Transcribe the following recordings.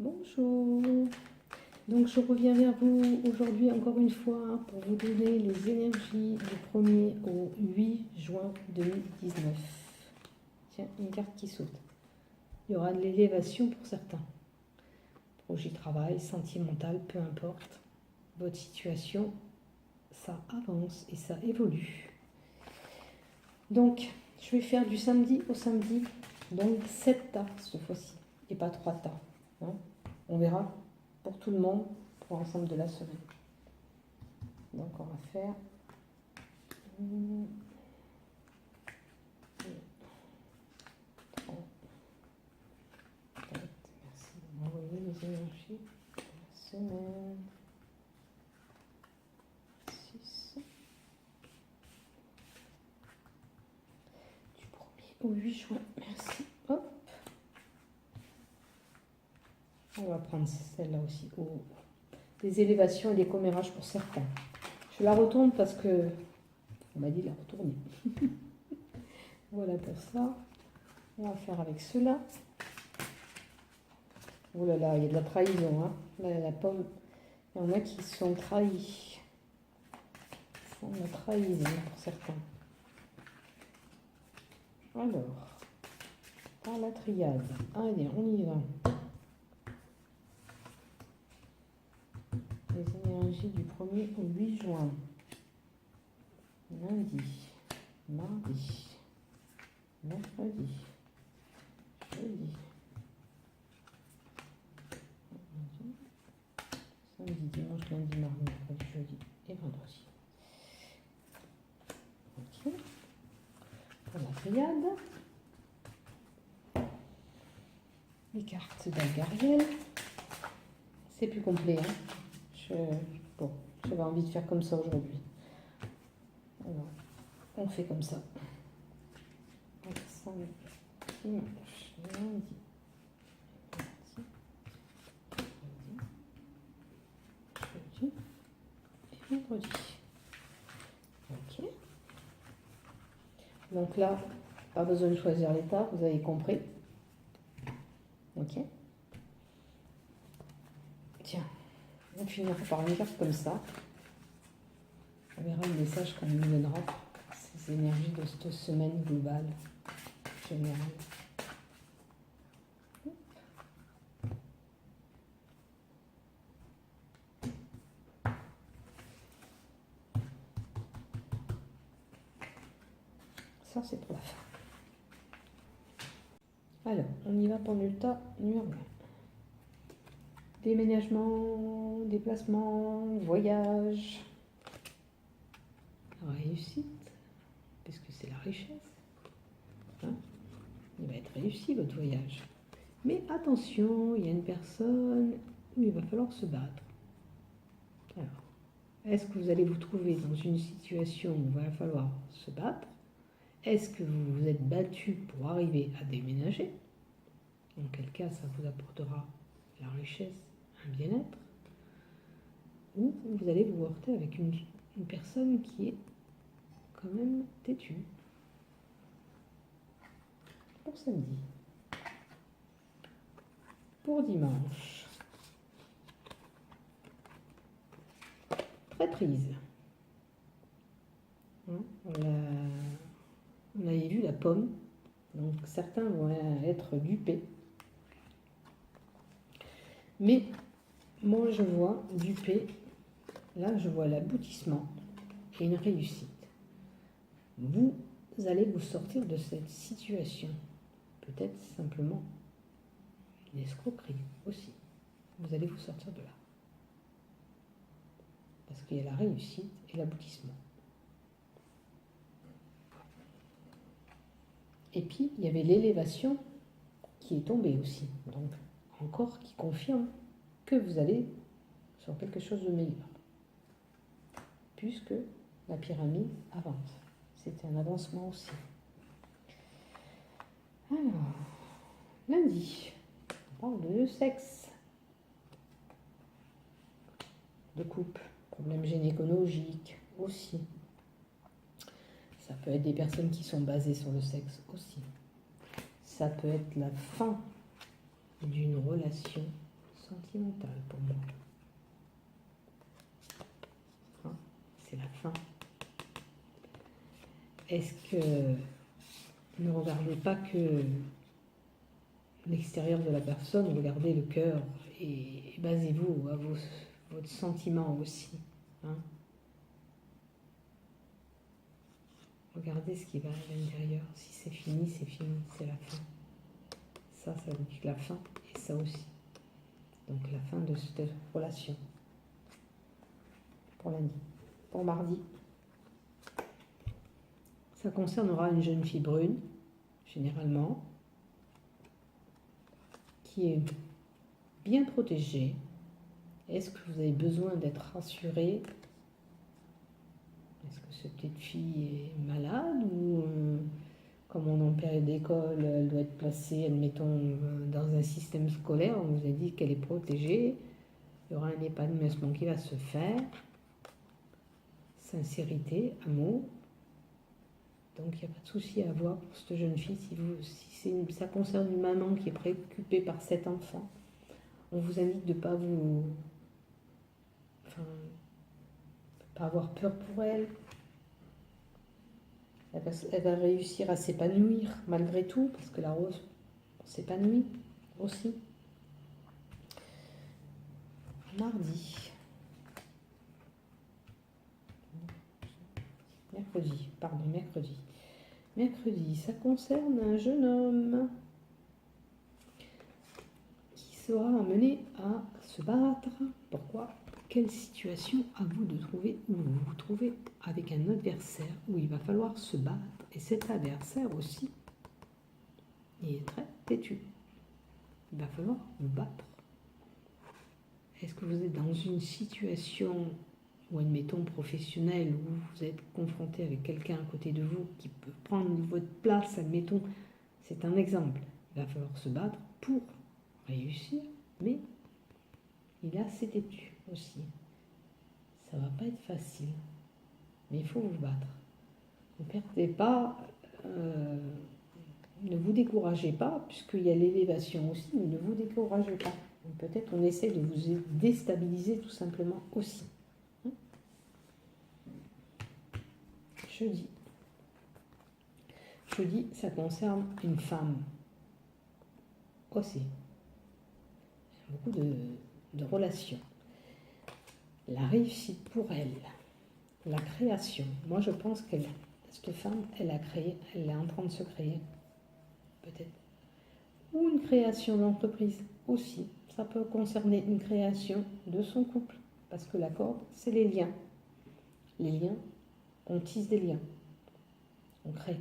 Bonjour, donc je reviens vers vous aujourd'hui encore une fois pour vous donner les énergies du 1er au 8 juin 2019. Tiens, une carte qui saute. Il y aura de l'élévation pour certains. Projet travail, sentimental, peu importe. Votre situation, ça avance et ça évolue. Donc, je vais faire du samedi au samedi, donc 7 tas cette fois-ci, et pas 3 tas. Hein. On verra pour tout le monde pour l'ensemble de la semaine. Donc on va faire 30. Merci de m'envoyer les énergies de la semaine. 6. Du 1er au 8 juin. Merci. Hop. On va prendre celle-là aussi. Oh. Des élévations et des commérages pour certains. Je la retourne parce que on m'a dit de la retourner. Voilà pour ça. On va faire avec cela. Oh là là, il y a de la trahison. Hein. Là, la pomme, il y en a qui sont trahis. On a trahison pour certains. Alors, par la triade. Allez, on y va. Les énergies du 1er au 8 juin. Lundi, mardi, mercredi, jeudi, samedi, dimanche, lundi, mardi, mercredi, jeudi et vendredi. Ok. Pour la triade, les cartes d'Algariel. C'est plus complet. Hein. Bon, j'avais envie de faire comme ça aujourd'hui. Alors, on fait comme ça. Samedi, dimanche, lundi, jeudi et vendredi. Ok. Donc là, pas besoin de choisir l'état, vous avez compris. Ok. Tiens, on finira par une carte comme ça. On verra le message qu'on nous donnera, ces énergies de cette semaine globale, générale. Ça, c'est pour la fin. Alors, on y va pour le tas numéro 1. Déménagement, déplacement, voyage, réussite, puisque c'est la richesse. Hein, il va être réussi votre voyage. Mais attention, il y a une personne où il va falloir se battre. Alors, est-ce que vous allez vous trouver dans une situation où il va falloir se battre? Est-ce que vous vous êtes battu pour arriver à déménager? En quel cas, ça vous apportera la richesse, un bien-être? Ou vous allez vous heurter avec une personne qui est quand même têtue. Pour samedi. Pour dimanche. Prêtrise. Hein, on avait vu la pomme. Donc certains vont être dupés. Mais moi je vois dupé. Là je vois l'aboutissement et une réussite. Vous allez vous sortir de cette situation. Peut-être simplement une escroquerie aussi. Vous allez vous sortir de là. Parce qu'il y a la réussite et l'aboutissement. Et puis, il y avait l'élévation qui est tombée aussi. Donc, encore qui confirme que vous allez sur quelque chose de meilleur. Puisque la pyramide avance. C'était un avancement aussi. Alors, lundi, on parle de sexe, de couple, problèmes gynécologiques aussi. Ça peut être des personnes qui sont basées sur le sexe aussi. Ça peut être la fin d'une relation sentimental pour moi. Hein, c'est la fin. Est-ce que ne regardez pas que l'extérieur de la personne, regardez le cœur et basez-vous à votre sentiment aussi. Hein. Regardez ce qui va à l'intérieur. Si c'est fini, c'est la fin. Ça indique la fin et ça aussi. Donc la fin de cette relation. Pour lundi. Pour mardi. Ça concernera une jeune fille brune, généralement, qui est bien protégée. Est-ce que vous avez besoin d'être rassuré? Est-ce que cette petite fille est malade ou comme on est en période d'école, elle doit être placée, admettons, dans un système scolaire, on vous a dit qu'elle est protégée, il y aura un épanouissement qui va se faire, sincérité, amour, donc il n'y a pas de souci à avoir pour cette jeune fille, si ça concerne une maman qui est préoccupée par cet enfant, on vous indique de ne pas pas avoir peur pour elle. Elle va réussir à s'épanouir malgré tout, parce que la rose s'épanouit aussi. Mardi. Mercredi. Mercredi, ça concerne un jeune homme qui sera amené à se battre. Pourquoi? Quelle situation à vous de trouver où vous vous trouvez avec un adversaire où il va falloir se battre? Et cet adversaire aussi, il est très têtu. Il va falloir vous battre. Est-ce que vous êtes dans une situation ou admettons professionnelle où vous êtes confronté avec quelqu'un à côté de vous qui peut prendre votre place, admettons, c'est un exemple. Il va falloir se battre pour réussir, mais il est assez têtu aussi. Ça va pas être facile, mais il faut vous battre. Ne perdez pas, ne vous découragez pas, puisqu'il y a l'élévation aussi, mais ne vous découragez pas. Peut-être on essaie de vous déstabiliser tout simplement aussi. Jeudi, ça concerne une femme aussi. Beaucoup de relations. La réussite pour elle, la création. Moi, je pense que cette femme, elle a créé, elle est en train de se créer, peut-être. Ou une création d'entreprise aussi. Ça peut concerner une création de son couple, parce que la corde, c'est les liens. Les liens, on tisse des liens. On crée.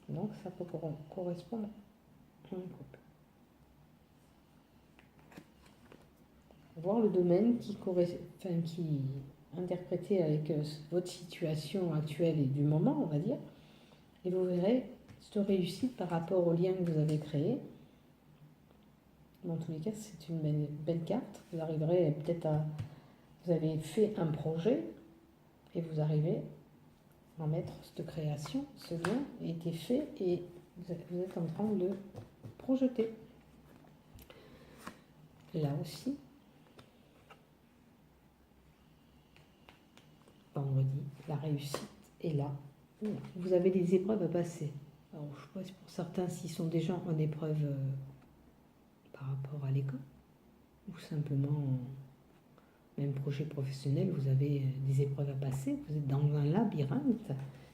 Donc, ça peut correspondre à un couple. Voir le domaine qui est interprété avec votre situation actuelle et du moment, on va dire, et vous verrez cette réussite par rapport au lien que vous avez créé. Dans tous les cas, c'est une belle carte. Vous arriverez peut-être à... Vous avez fait un projet et vous arrivez à mettre cette création, ce lien a été fait et vous êtes en train de projeter. Là aussi, vendredi, la réussite est là. Vous avez des épreuves à passer. Alors, je ne sais pas pour certains s'ils sont déjà en épreuve par rapport à l'école ou simplement, même projet professionnel, vous avez des épreuves à passer. Vous êtes dans un labyrinthe,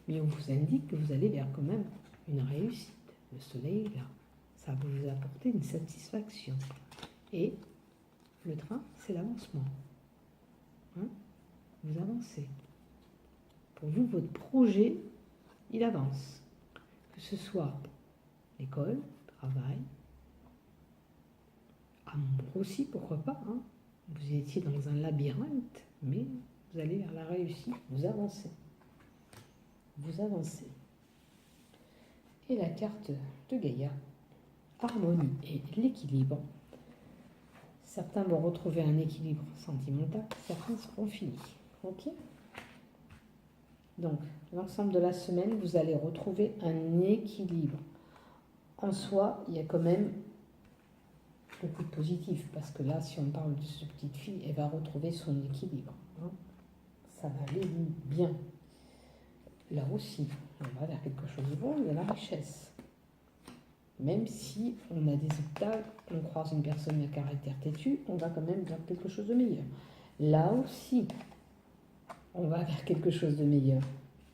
mais on vous indique que vous allez vers quand même une réussite. Le soleil est là. Ça va vous apporter une satisfaction. Et le train, c'est l'avancement. Vous avancez. Pour vous, votre projet, il avance. Que ce soit l'école, travail, amour aussi, pourquoi pas. Vous étiez dans un labyrinthe, mais vous allez vers la réussite. Vous avancez. Vous avancez. Et la carte de Gaïa, harmonie et l'équilibre. Certains vont retrouver un équilibre sentimental, certains seront finis. Ok ? Donc, l'ensemble de la semaine, vous allez retrouver un équilibre. En soi, il y a quand même beaucoup de positif, parce que là, si on parle de cette petite fille, elle va retrouver son équilibre. Hein. Ça va aller bien. Là aussi, on va vers quelque chose de bon, il y a la richesse. Même si on a des obstacles, on croise une personne à caractère têtu, on va quand même vers quelque chose de meilleur. Là aussi, on va vers quelque chose de meilleur.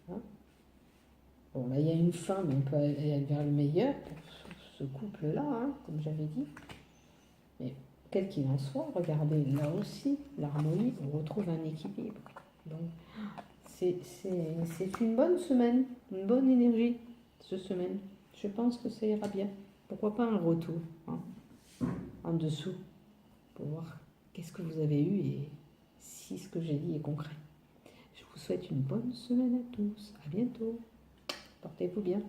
Hein. Bon, là, il y a une fin, mais on peut aller vers le meilleur pour ce couple-là, hein, comme j'avais dit. Mais quel qu'il en soit, regardez, là aussi, l'harmonie, on retrouve un équilibre. Donc, c'est une bonne semaine, une bonne énergie, cette semaine. Je pense que ça ira bien. Pourquoi pas un retour, hein, en dessous, pour voir qu'est-ce que vous avez eu et si ce que j'ai dit est concret. Je vous souhaite une bonne semaine à tous. À bientôt. Portez-vous bien.